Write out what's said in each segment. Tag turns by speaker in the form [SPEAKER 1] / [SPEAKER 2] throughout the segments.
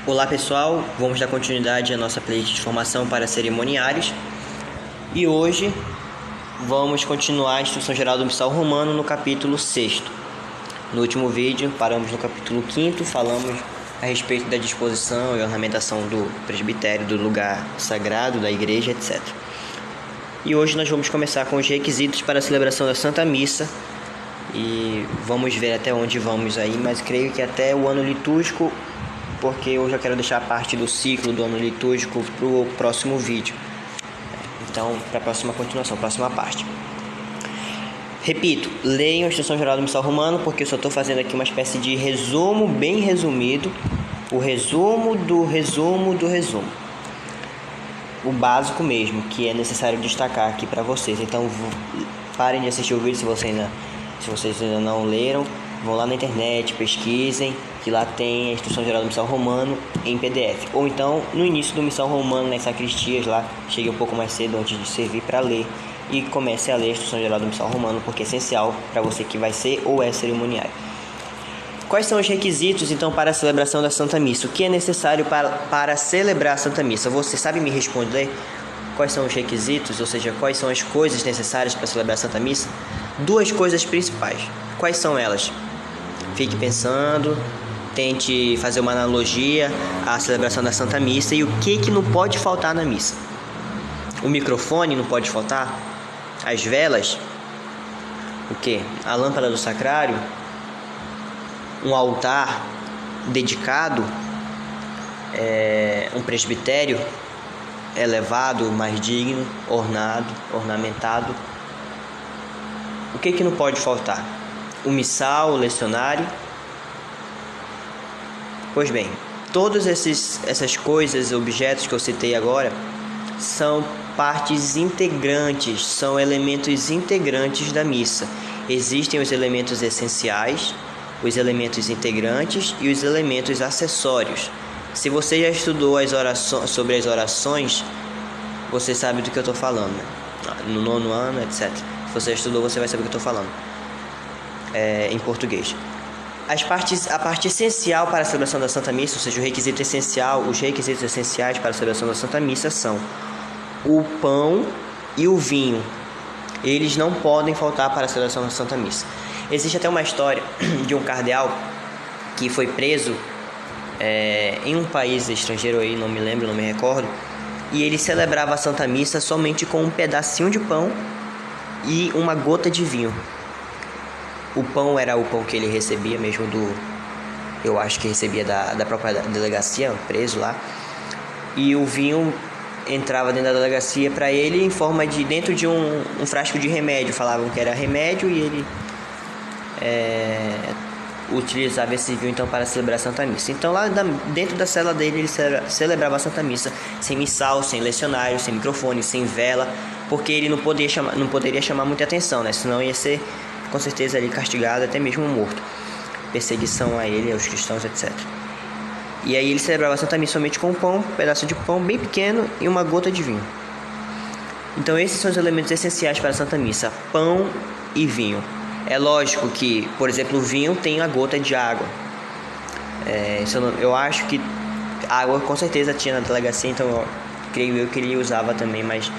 [SPEAKER 1] Olá pessoal, vamos dar continuidade à nossa playlist de formação para cerimoniários e hoje vamos continuar a instrução geral do Missal Romano no capítulo 6º. No último vídeo paramos no capítulo 5º, falamos a respeito da disposição e ornamentação do presbitério, do lugar sagrado, da igreja, etc. E hoje nós vamos começar com os requisitos para a celebração da Santa Missa e vamos ver até onde vamos aí, mas creio que até o ano litúrgico, porque eu já quero deixar a parte do ciclo do ano litúrgico para o próximo vídeo. Então, para a próxima continuação, próxima parte. Repito, leiam a Instrução Geral do Missal Romano, porque eu só estou fazendo aqui uma espécie de resumo bem resumido, o resumo do resumo do resumo. O básico mesmo, que é necessário destacar aqui para vocês. Então, parem de assistir o vídeo se vocês ainda não leram. Vão lá na internet, pesquisem, que lá tem a Instrução Geral do Missal Romano em PDF. Ou então, no início do Missal Romano, nas sacristias lá, chegue um pouco mais cedo antes de servir para ler e comece a ler a Instrução Geral do Missal Romano, porque é essencial para você que vai ser ou é cerimoniário. Quais são os requisitos, então, para a celebração da Santa Missa? O que é necessário para celebrar a Santa Missa? Você sabe me responder quais são os requisitos, ou seja, quais são as coisas necessárias para celebrar a Santa Missa? Duas coisas principais. Quais são elas? Fique pensando, tente fazer uma analogia à celebração da Santa Missa e o que não pode faltar na missa. O microfone não pode faltar, as velas, o que? A lâmpada do sacrário, um altar dedicado, um presbitério elevado, mais digno, ornamentado. O que não pode faltar? O missal, o lecionário. Pois bem, todas essas coisas, objetos que eu citei agora, são partes integrantes, são elementos integrantes da missa. Existem os elementos essenciais, os elementos integrantes e os elementos acessórios. Se você já estudou sobre as orações, você sabe do que eu estou falando, né? No 9º ano, etc. Se você já estudou, você vai saber o que eu estou falando. Em português. A parte essencial para a celebração da Santa Missa, ou seja, os requisitos essenciais para a celebração da Santa Missa são o pão e o vinho. Eles não podem faltar para a celebração da Santa Missa. Existe até uma história de um cardeal que foi preso em um país estrangeiro aí, não me lembro, não me recordo, e ele celebrava a Santa Missa somente com um pedacinho de pão e uma gota de vinho. O pão era o pão que ele recebia mesmo eu acho que recebia da própria delegacia, preso lá. E o vinho entrava dentro da delegacia para ele em forma de, dentro de um frasco de remédio. Falavam que era remédio e ele utilizava esse vinho então para celebrar a Santa Missa. Então lá dentro da cela dele ele celebrava a Santa Missa sem missal, sem lecionário, sem microfone, sem vela, porque ele não poderia chamar muita atenção, né? Senão ia ser com certeza ali castigado, até mesmo morto. Perseguição a ele, aos cristãos, etc. E aí ele celebrava a Santa Missa somente com pão, um pedaço de pão bem pequeno e uma gota de vinho. Então esses são os elementos essenciais para a Santa Missa: pão e vinho. É lógico que, por exemplo, o vinho tem a gota de água. Eu acho que água com certeza tinha na delegacia, então creio eu que ele usava também, mas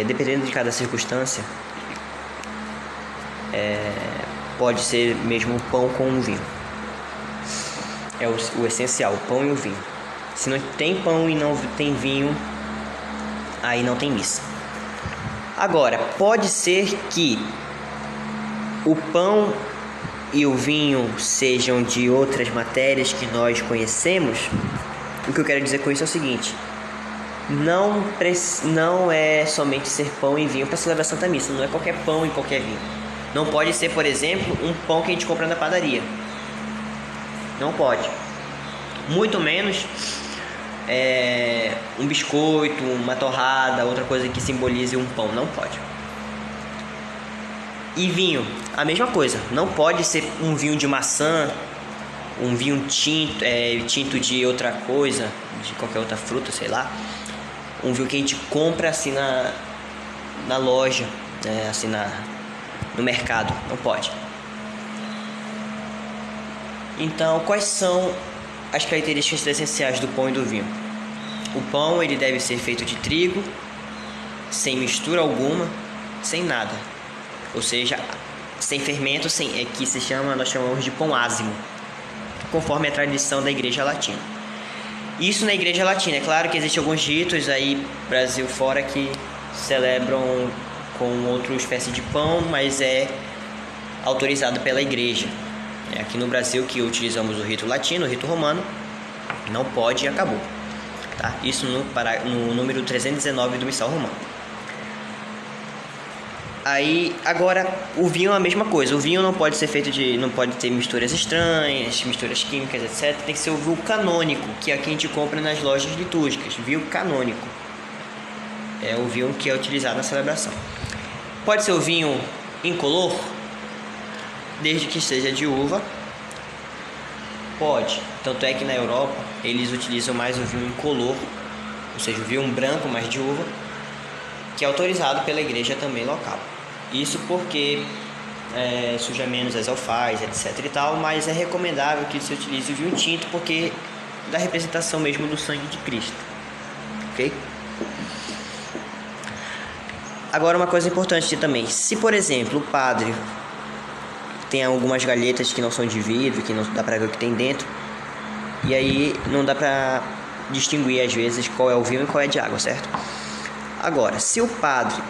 [SPEAKER 1] dependendo de cada circunstância, pode ser mesmo pão com o vinho. É o essencial, o pão e o vinho. Se não tem pão e não tem vinho, aí não tem missa. Agora, pode ser que o pão e o vinho sejam de outras matérias que nós conhecemos. O que eu quero dizer com isso é o seguinte: não é somente ser pão e vinho para celebrar a Santa Missa. Não é qualquer pão e qualquer vinho. Não pode ser, por exemplo, um pão que a gente compra na padaria. Não pode. Muito menos um biscoito, uma torrada, outra coisa que simbolize um pão. Não pode. E vinho, a mesma coisa. Não pode ser um vinho de maçã, um vinho tinto de outra coisa, de qualquer outra fruta, sei lá. Um vinho que a gente compra assim na loja, assim no mercado. Não pode. Então, quais são as características essenciais do pão e do vinho. O pão ele deve ser feito de trigo, sem mistura alguma, sem nada. Ou seja, sem fermento, que nós chamamos de pão ázimo, conforme a tradição da Igreja Latina. Isso na Igreja Latina. É claro que existem alguns ritos aí, Brasil fora, que celebram com outra espécie de pão, mas é autorizado pela Igreja. Aqui no Brasil, que utilizamos o rito latino, o rito romano, não pode e acabou. Tá? Isso no número 319 do Missal Romano. Aí, agora, o vinho é a mesma coisa. O vinho não pode ser feito não pode ter misturas estranhas, misturas químicas, etc. Tem que ser o vinho canônico, que é o que a gente compra nas lojas litúrgicas. Vinho canônico. É o vinho que é utilizado na celebração. Pode ser o vinho incolor, desde que seja de uva. Pode. Tanto é que na Europa eles utilizam mais o vinho incolor, ou seja, o vinho branco, mas de uva, que é autorizado pela igreja também local. Isso porque suja menos as alfaias, etc e tal, mas é recomendável que se utilize o vinho tinto porque da representação mesmo do sangue de Cristo. Ok? Agora uma coisa importante também, se por exemplo o padre tem algumas galhetas que não são de vidro, que não dá pra ver o que tem dentro, e aí não dá pra distinguir às vezes qual é o vinho e qual é de água, certo? Agora, se o padre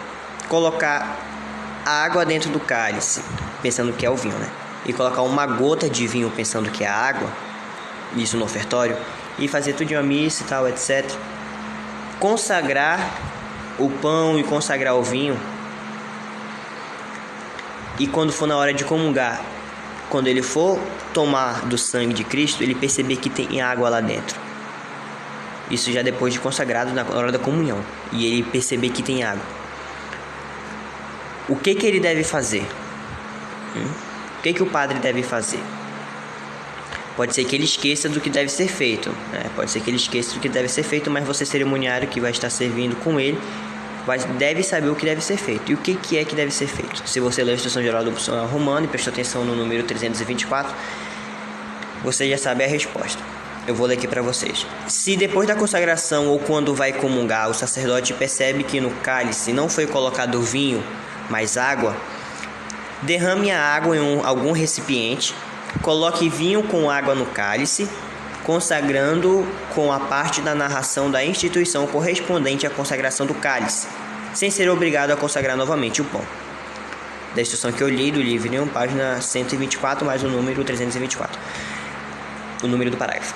[SPEAKER 1] colocar água dentro do cálice, pensando que é o vinho, né? E colocar uma gota de vinho pensando que é água, isso no ofertório, e fazer tudo de uma missa e tal, etc. Consagrar o pão e consagrar o vinho, e quando for na hora de comungar, quando ele for tomar do sangue de Cristo, ele perceber que tem água lá dentro. Isso já depois de consagrado na hora da comunhão, e ele perceber que tem água. O que ele deve fazer? O que o padre deve fazer? Pode ser que ele esqueça do que deve ser feito, né? Pode ser que ele esqueça do que deve ser feito, mas você, cerimoniário que vai estar servindo com ele, deve saber o que deve ser feito. E o que é que deve ser feito? Se você leu a Instrução Geral do Opcional Romano e prestou atenção no número 324, você já sabe a resposta. Eu vou ler aqui para vocês. Se depois da consagração ou quando vai comungar, o sacerdote percebe que no cálice não foi colocado vinho, mas água, derrame a água em algum recipiente, coloque vinho com água no cálice, consagrando com a parte da narração da instituição correspondente à consagração do cálice, sem ser obrigado a consagrar novamente o pão. Da instrução que eu li do livro, página 124, mais o número 324. O número do parágrafo.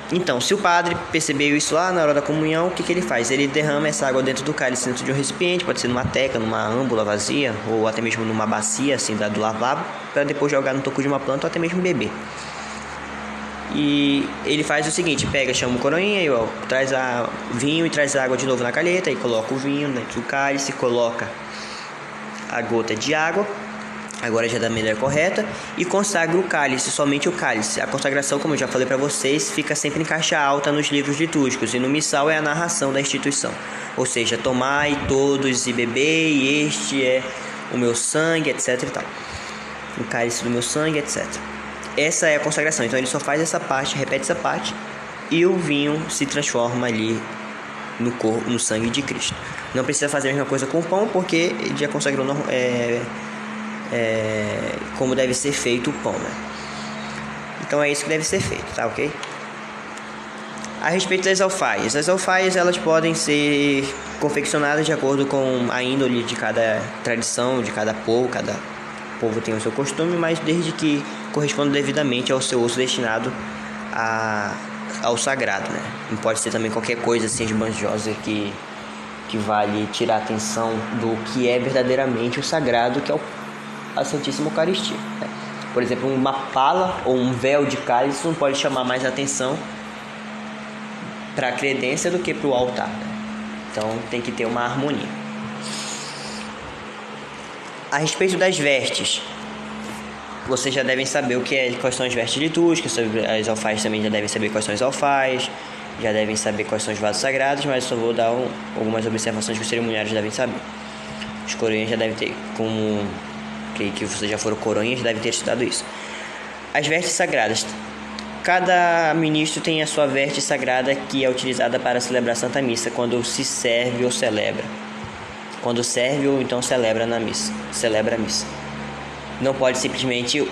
[SPEAKER 1] Então, se o padre percebeu isso lá na hora da comunhão, o que ele faz? Ele derrama essa água dentro do cálice, dentro de um recipiente, pode ser numa teca, numa âmbula vazia, ou até mesmo numa bacia, assim, do lavabo, para depois jogar no toco de uma planta ou até mesmo beber. E ele faz o seguinte, chama o coroinha, traz vinho e traz água de novo na calheta, e coloca o vinho dentro do cálice, coloca a gota de água, agora já da maneira correta, e consagra o cálice, somente o cálice. A consagração, como eu já falei para vocês, fica sempre em caixa alta nos livros litúrgicos, e no missal é a narração da instituição, ou seja, tomai todos e bebei, e este é o meu sangue, etc e tal, o cálice do meu sangue, etc. Essa é a consagração, então ele só faz essa parte, repete essa parte, e o vinho se transforma ali no corpo, no sangue de Cristo. Não precisa fazer a mesma coisa com o pão, porque ele já consagrou como deve ser feito o pão, né? Então é isso que deve ser feito, tá ok? A respeito das alfaias, as alfaias elas podem ser confeccionadas de acordo com a índole de cada tradição, de cada povo povo tem o seu costume, mas desde que corresponda devidamente ao seu uso destinado ao sagrado, né? Não pode ser também qualquer coisa assim esbanjosa que vale tirar a atenção do que é verdadeiramente o sagrado, que é a Santíssima Eucaristia, né? Por exemplo, uma pala ou um véu de cálice não pode chamar mais atenção para a credência do que para o altar, né? Então tem que ter uma harmonia. A respeito das vestes, vocês já devem saber quais são as vestes litúrgicas, sobre as alfaias também já devem saber quais são as alfaias, já devem saber quais são os vasos sagrados, mas só vou dar algumas observações que os cerimoniários devem saber. Os coroinhas já devem ter, que vocês já foram coroinhas, devem ter estudado isso. As vestes sagradas. Cada ministro tem a sua veste sagrada que é utilizada para celebrar a Santa Missa quando se serve ou celebra. Quando serve ou então celebra a missa. Não pode simplesmente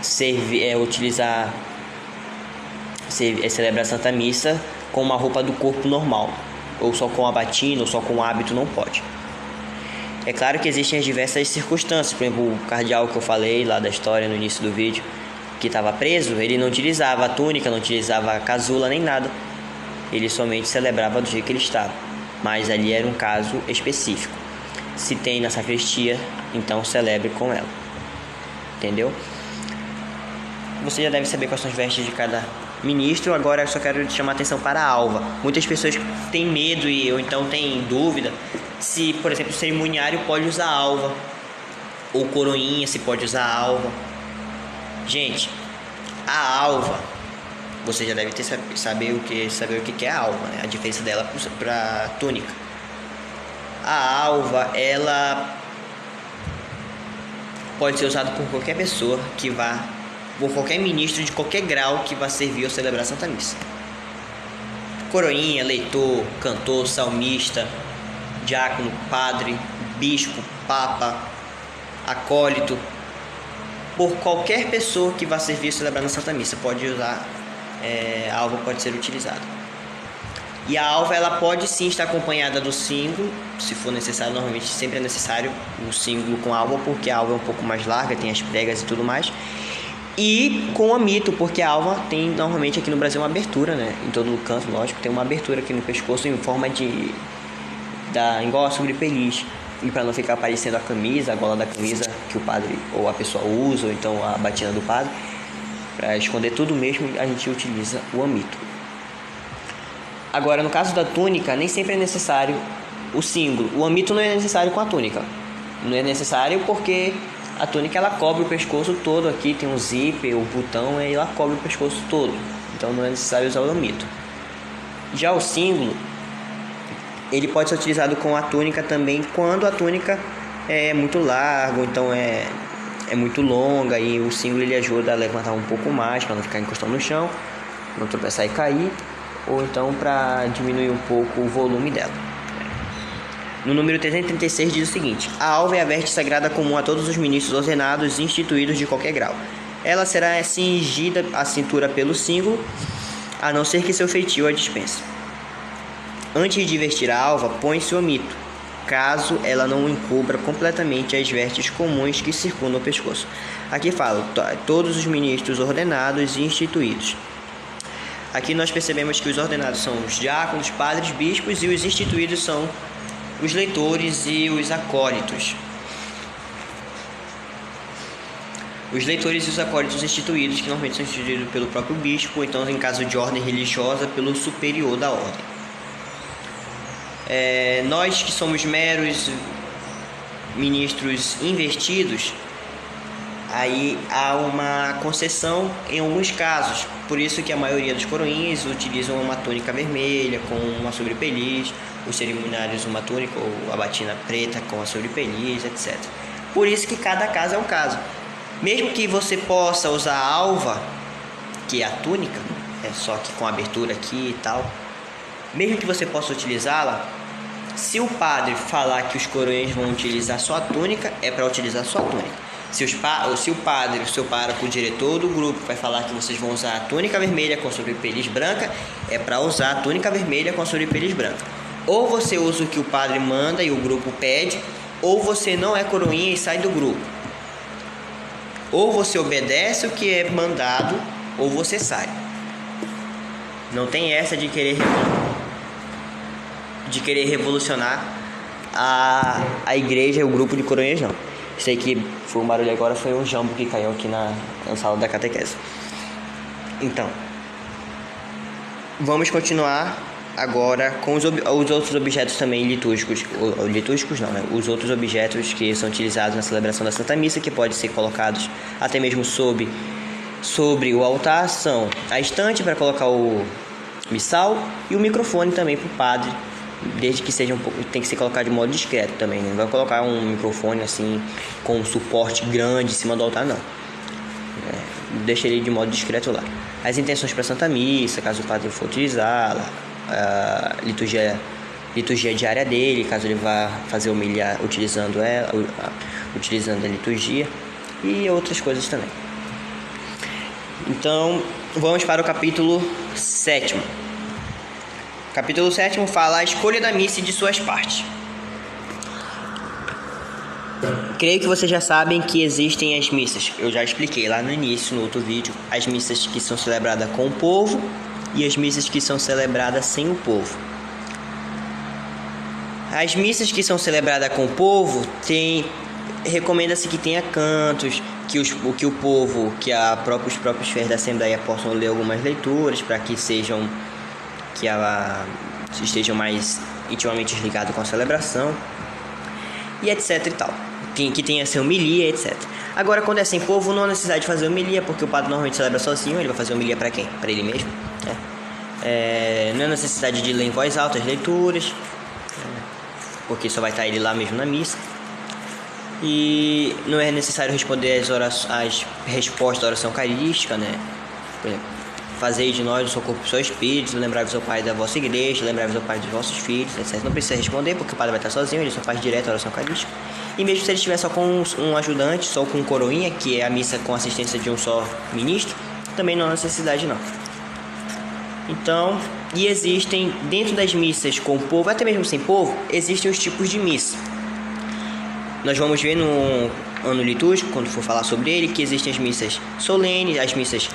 [SPEAKER 1] celebrar a Santa Missa com uma roupa do corpo normal, ou só com a batina, ou só com o hábito, não pode. É claro que existem as diversas circunstâncias. Por exemplo, o cardeal que eu falei lá da história no início do vídeo, que estava preso, ele não utilizava a túnica, não utilizava a casula nem nada. Ele somente celebrava do jeito que ele estava. Mas ali era um caso específico. Se tem na sacristia, então celebre com ela. Entendeu? Você já deve saber quais são as vestes de cada ministro. Agora eu só quero chamar a atenção para a alva. Muitas pessoas têm medo ou então têm dúvida se, por exemplo, o cerimoniário pode usar alva, ou coroinha se pode usar alva. Gente, a alva, você já deve saber o que é a alva, né? A diferença dela para a túnica. A alva, ela pode ser usada por qualquer pessoa por qualquer ministro de qualquer grau que vá servir ou celebrar a Santa Missa. Coroinha, leitor, cantor, salmista, diácono, padre, bispo, papa, acólito. Por qualquer pessoa que vá servir ou celebrar na Santa Missa pode usar, a alva pode ser utilizada. E a alva, ela pode sim estar acompanhada do símbolo, se for necessário. Normalmente sempre é necessário o símbolo com a alva, porque a alva é um pouco mais larga, tem as pregas e tudo mais. E com o amito, porque a alva tem normalmente aqui no Brasil uma abertura, né? Em todo o canto, lógico, tem uma abertura aqui no pescoço em forma igual a sobrepeliz. E para não ficar aparecendo a camisa, a gola da camisa que o padre ou a pessoa usa, ou então a batina do padre, para esconder tudo mesmo, a gente utiliza o amito. Agora, no caso da túnica, nem sempre é necessário o símbolo. O amito não é necessário com a túnica. Não é necessário porque a túnica, ela cobre o pescoço todo. Aqui tem um zíper, o botão, e ela cobre o pescoço todo. Então não é necessário usar o amito. Já o símbolo, ele pode ser utilizado com a túnica também quando a túnica é muito larga, ou então é muito longa, e o símbolo ele ajuda a levantar um pouco mais para não ficar encostando no chão, não tropeçar e cair, ou então para diminuir um pouco o volume dela. No número 336 diz o seguinte: a alva é a veste sagrada comum a todos os ministros ordenados e instituídos de qualquer grau. Ela será cingida à cintura pelo símbolo, a não ser que seu feitio a dispense. Antes de vestir a alva, põe-se o amito, caso ela não encubra completamente as vestes comuns que circundam o pescoço. Aqui fala todos os ministros ordenados e instituídos. Aqui nós percebemos que os ordenados são os diáconos, padres, bispos, e os instituídos são os leitores e os acólitos. Os leitores e os acólitos instituídos, que normalmente são instituídos pelo próprio bispo, ou então, em caso de ordem religiosa, pelo superior da ordem. Nós que somos meros ministros investidos, aí há uma concessão em alguns casos. Por isso que a maioria dos coroinhas utilizam uma túnica vermelha com uma sobrepeliz, os cerimoniários uma túnica ou a batina preta com a sobrepeliz, etc. Por isso que cada caso é um caso. Mesmo que você possa usar a alva, que é a túnica, só que com abertura aqui e tal, mesmo que você possa utilizá-la, se o padre falar que os coroinhas vão utilizar só a túnica, é para utilizar só a túnica. Se o padre, o seu pároco, o diretor do grupo vai falar que vocês vão usar a túnica vermelha com a sobrepeliz branca, é para usar a túnica vermelha com a sobrepeliz branca. Ou você usa o que o padre manda e o grupo pede, ou você não é coroinha e sai do grupo. Ou você obedece o que é mandado, ou você sai. Não tem essa de querer revolucionar a igreja e o grupo de coroinhas, não. Sei que foi um barulho agora, foi um jambo que caiu aqui na sala da catequese. Então, vamos continuar agora com os outros objetos também litúrgicos. Litúrgicos não, né? Os outros objetos que são utilizados na celebração da Santa Missa, que podem ser colocados até mesmo sobre o altar, são a estante para colocar o missal e o microfone também para o padre, desde que seja tem que ser colocado de modo discreto também, né? Não vai colocar um microfone assim com um suporte grande em cima do altar, não. Deixa ele de modo discreto lá. as intenções para a Santa Missa, caso o padre for utilizá-la, a liturgia diária dele, caso ele vá fazer homilia utilizando a liturgia, e outras coisas também. Então, vamos para o capítulo 7. Capítulo 7 fala a escolha da missa e de suas partes. Creio que vocês já sabem que existem as missas. Eu já expliquei lá no início, no outro vídeo, as missas que são celebradas com o povo e as missas que são celebradas sem o povo. As missas que são celebradas com o povo recomenda-se que tenha cantos, que o povo, os próprios fiéis da Assembleia possam ler algumas leituras para que estejam mais intimamente ligados com a celebração, e etc e tal. Que tenha essa homilia, etc. Agora, quando é sem povo, não há necessidade de fazer homilia, porque o padre normalmente celebra sozinho. Ele vai fazer homilia para quem? Para ele mesmo. Não há necessidade de ler em voz alta as leituras, porque só vai estar ele lá mesmo na missa. E não é necessário responder as respostas da oração eucarística, né? Por exemplo, fazei de nós o seu corpo e o seu espírito, lembrai-vos ao Pai da vossa igreja, lembrai-vos ao Pai dos vossos filhos, etc. Não precisa responder, porque o padre vai estar sozinho, ele só faz direto a oração eucarística. E mesmo se ele estiver só com um ajudante, só com um coroinha, que é a missa com assistência de um só ministro, também não há necessidade não. Então, e existem, dentro das missas com o povo, até mesmo sem povo, existem os tipos de missa. Nós vamos ver no ano litúrgico, quando for falar sobre ele, que existem as missas solenes, as missas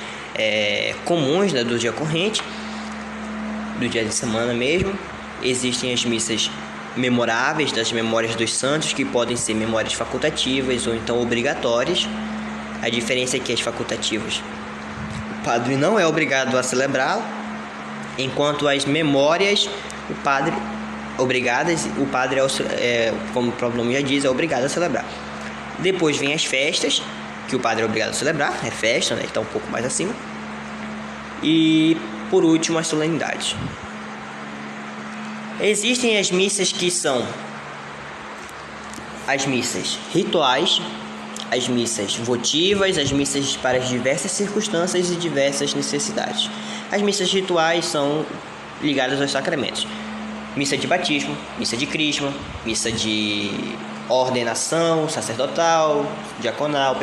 [SPEAKER 1] comuns, né, do dia corrente, do dia de semana mesmo. Existem as missas memoráveis, das memórias dos santos, que podem ser memórias facultativas ou então obrigatórias. A diferença é que as facultativas, o padre não é obrigado a celebrá-la, enquanto as memórias, o padre como o próprio nome já diz, é obrigado a celebrar. Depois vem as festas, que o padre é obrigado a celebrar, é festa, né? Está um pouco mais acima. E por último, as solenidades. Existem as missas que são as missas rituais, as missas votivas, as missas para as diversas circunstâncias e diversas necessidades. As missas rituais são ligadas aos sacramentos. Missa de batismo, missa de crisma, missa de ordenação sacerdotal, diaconal,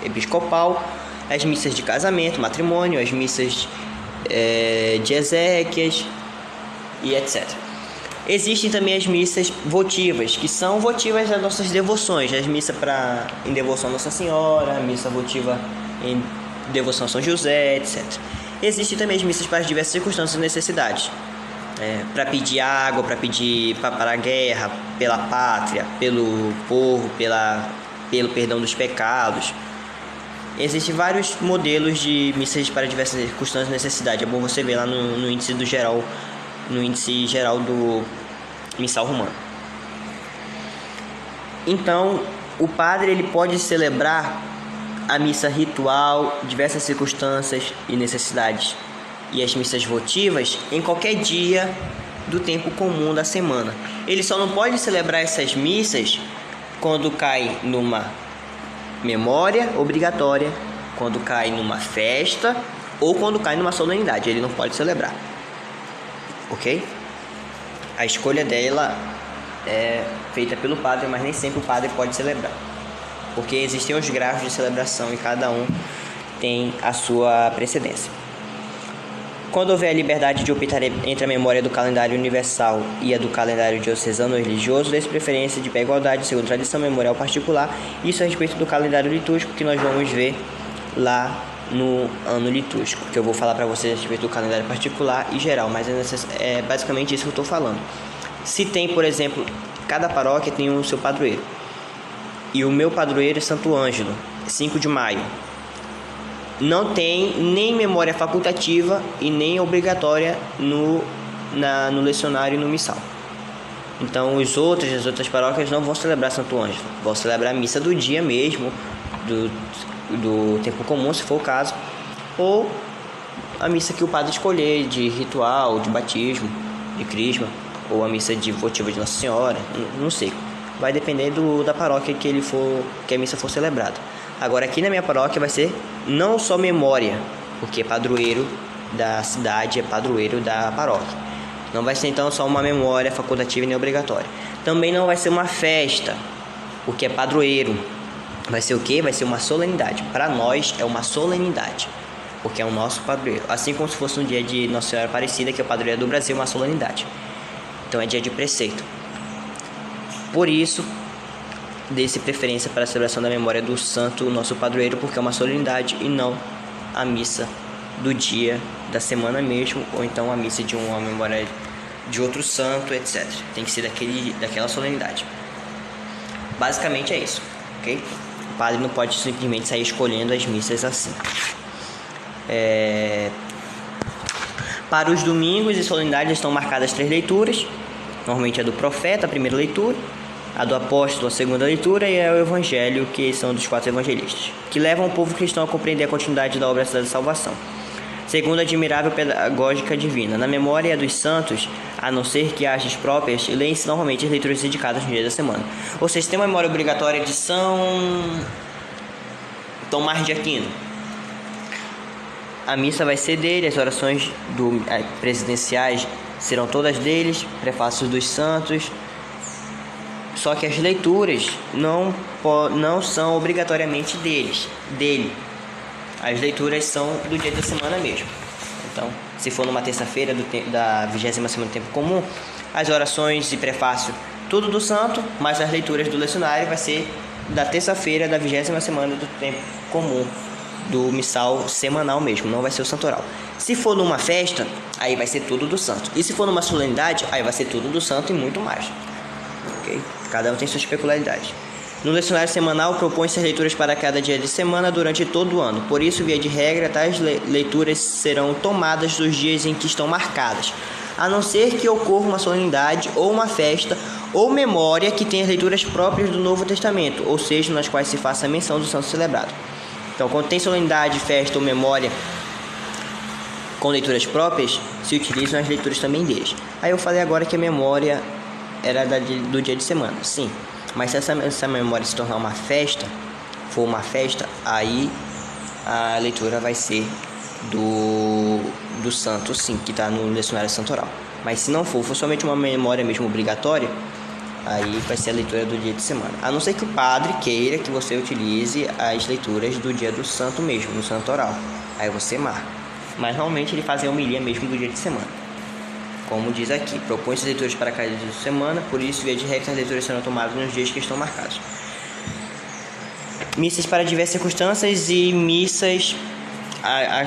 [SPEAKER 1] episcopal, as missas de casamento, matrimônio, as missas de exéquias e etc. Existem também as missas votivas, que são votivas das nossas devoções, as missas em devoção a Nossa Senhora, a missa votiva em devoção a São José, etc. Existem também as missas para as diversas circunstâncias e necessidades, para pedir água, para a guerra, pela pátria, pelo povo, pelo perdão dos pecados. Existem vários modelos de missas para diversas circunstâncias e necessidades. É bom você ver lá no índice geral do missal romano. Então, o padre ele pode celebrar a missa ritual, diversas circunstâncias e necessidades, e as missas votivas em qualquer dia do tempo comum da semana. Ele só não pode celebrar essas missas quando cai numa memória obrigatória, quando cai numa festa ou quando cai numa solenidade. Ele não pode celebrar, ok? A escolha dela é feita pelo padre, mas nem sempre o padre pode celebrar, porque existem os graus de celebração e cada um tem a sua precedência. Quando houver a liberdade de optar entre a memória do calendário universal e a do calendário diocesano ou religioso, dê preferência de pé igualdade, segundo tradição memorial particular. Isso a respeito do calendário litúrgico, que nós vamos ver lá no ano litúrgico, que eu vou falar para vocês a respeito do calendário particular e geral, mas é basicamente isso que eu estou falando. Se tem, por exemplo, cada paróquia tem o seu padroeiro, e o meu padroeiro é Santo Ângelo, 5 de maio. Não tem nem memória facultativa e nem obrigatória no lecionário e no missal. Então as outras paróquias não vão celebrar Santo Ângelo, vão celebrar a missa do dia mesmo, do tempo comum, se for o caso, ou a missa que o padre escolher, de ritual, de batismo, de crisma, ou a missa de votiva de Nossa Senhora, não sei. Vai depender da paróquia que a missa for celebrada. Agora aqui na minha paróquia vai ser não só memória, porque padroeiro da cidade é padroeiro da paróquia. Não vai ser então só uma memória facultativa e nem obrigatória. Também não vai ser uma festa, porque é padroeiro. Vai ser o quê? Vai ser uma solenidade. Para nós é uma solenidade, porque é o nosso padroeiro. Assim como se fosse um dia de Nossa Senhora Aparecida, que é o padroeiro do Brasil, uma solenidade. Então é dia de preceito. Por isso, dê-se preferência para a celebração da memória do santo, o nosso padroeiro, porque é uma solenidade e não a missa do dia da semana mesmo, ou então a missa de uma memória de outro santo, etc. Tem que ser daquela solenidade. Basicamente é isso, ok? O padre não pode simplesmente sair escolhendo as missas assim. Para os domingos e solenidades estão marcadas 3 leituras. Normalmente a do profeta, a primeira leitura, a do apóstolo, a segunda leitura, e o evangelho, que são dos 4 evangelistas, que levam o povo cristão a compreender a continuidade da obra da salvação, segundo a admirável pedagógica divina. Na memória dos santos, a não ser que haja próprias, leem-se normalmente as leituras dedicadas no dia da semana. Ou seja, tem uma memória obrigatória de São Tomás de Aquino. A missa vai ser dele, as orações presidenciais serão todas deles, prefácios dos santos. Só que as leituras não são obrigatoriamente dele. As leituras são do dia da semana mesmo. Então, se for numa terça-feira da 20ª semana do tempo comum, as orações e prefácio tudo do santo, mas as leituras do lecionário vai ser da terça-feira da 20ª semana do tempo comum, do missal semanal mesmo, não vai ser o santoral. Se for numa festa, aí vai ser tudo do santo. E se for numa solenidade, aí vai ser tudo do santo e muito mais. Ok? Cada um tem suas peculiaridades. No lecionário semanal, propõe-se as leituras para cada dia de semana durante todo o ano. Por isso, via de regra, tais leituras serão tomadas dos dias em que estão marcadas, a não ser que ocorra uma solenidade ou uma festa ou memória que tenha as leituras próprias do Novo Testamento, ou seja, nas quais se faça menção do santo celebrado. Então, quando tem solenidade, festa ou memória com leituras próprias, se utilizam as leituras também deles. Aí eu falei agora que a memória era do dia de semana, sim. Mas se essa memória se tornar uma festa, for uma festa, aí a leitura vai ser do santo, sim, que está no lecionário santoral. Mas se não for somente uma memória mesmo obrigatória, aí vai ser a leitura do dia de semana. A não ser que o padre queira que você utilize as leituras do dia do santo mesmo, no santoral. Aí você marca. Mas normalmente ele faz a homilia mesmo do dia de semana. Como diz aqui, propõe-se leituras para cada dia de semana, por isso, via de regra, as leituras serão tomadas nos dias que estão marcados. Missas para diversas circunstâncias e missas...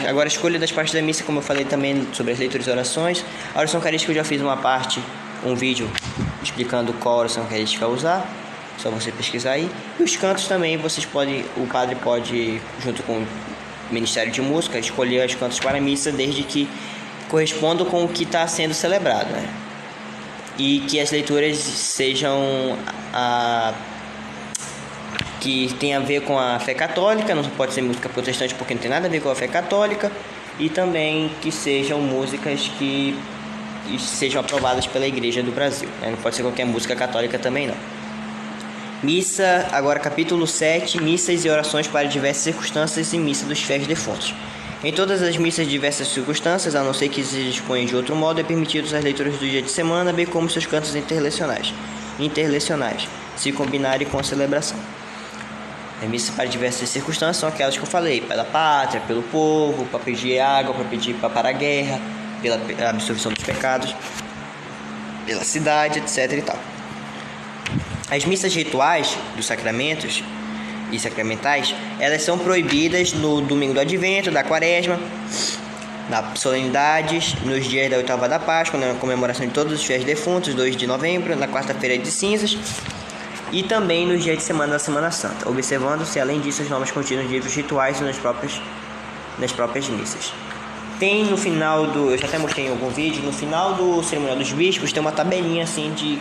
[SPEAKER 1] Agora, a escolha das partes da missa, como eu falei também sobre as leituras e orações. A oração eucarística eu já fiz um vídeo explicando qual oração eucarística usar, só você pesquisar aí. E os cantos também, o padre pode, junto com o Ministério de Música, escolher os cantos para a missa, desde que correspondam com o que está sendo celebrado, né? E que as leituras sejam que tem a ver com a fé católica, não pode ser música protestante porque não tem nada a ver com a fé católica, e também que sejam músicas que sejam aprovadas pela Igreja do Brasil, né? Não pode ser qualquer música católica também não. Missa, agora capítulo 7, missas e orações para diversas circunstâncias e missa dos fiéis defuntos. Em todas as missas de diversas circunstâncias, a não ser que se disponha de outro modo, é permitido as leituras do dia de semana, bem como seus cantos interlecionais, se combinarem com a celebração. As missas para diversas circunstâncias são aquelas que eu falei, pela pátria, pelo povo, para pedir água, para pedir para parar a guerra, pela absolvição dos pecados, pela cidade, etc. e tal. As missas rituais dos sacramentos e sacramentais, elas são proibidas no domingo do Advento, da Quaresma, nas solenidades, nos dias da oitava da Páscoa, na comemoração de todos os fiéis defuntos, 2 de novembro, na quarta-feira de cinzas, e também nos dias de semana da Semana Santa, observando-se, além disso, as normas contidas nos livros rituais e nas próprias missas. Tem no final eu já até mostrei em algum vídeo, no final do Cerimonial dos Bispos, tem uma tabelinha assim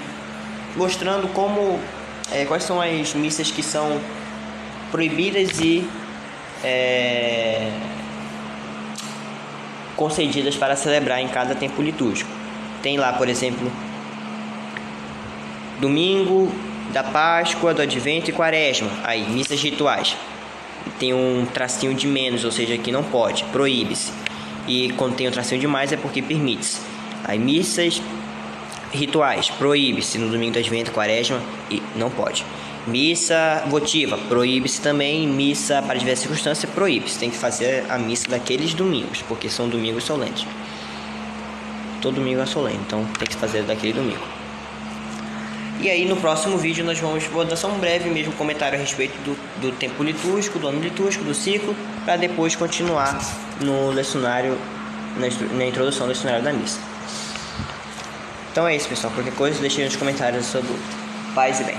[SPEAKER 1] mostrando quais são as missas que são proibidas e concedidas para celebrar em cada tempo litúrgico. Tem lá, por exemplo, domingo da Páscoa, do Advento e Quaresma, aí, missas rituais. tem um tracinho de menos, ou seja, que não pode, proíbe-se. E quando tem um tracinho de mais é porque permite-se. Aí missas rituais, proíbe-se no domingo do Advento, Quaresma, e não pode. Missa votiva, proíbe-se também. Missa para diversas circunstâncias, proíbe-se. Tem que fazer a missa daqueles domingos, porque são domingos solenes. Todo domingo é solene, então tem que fazer daquele domingo. E aí no próximo vídeo vou dar só um breve mesmo comentário a respeito do tempo litúrgico, do ano litúrgico, do ciclo, para depois continuar no lecionário, na introdução do lecionário da missa. Então é isso, pessoal. Qualquer coisa deixe aí nos comentários sobre paz e bem.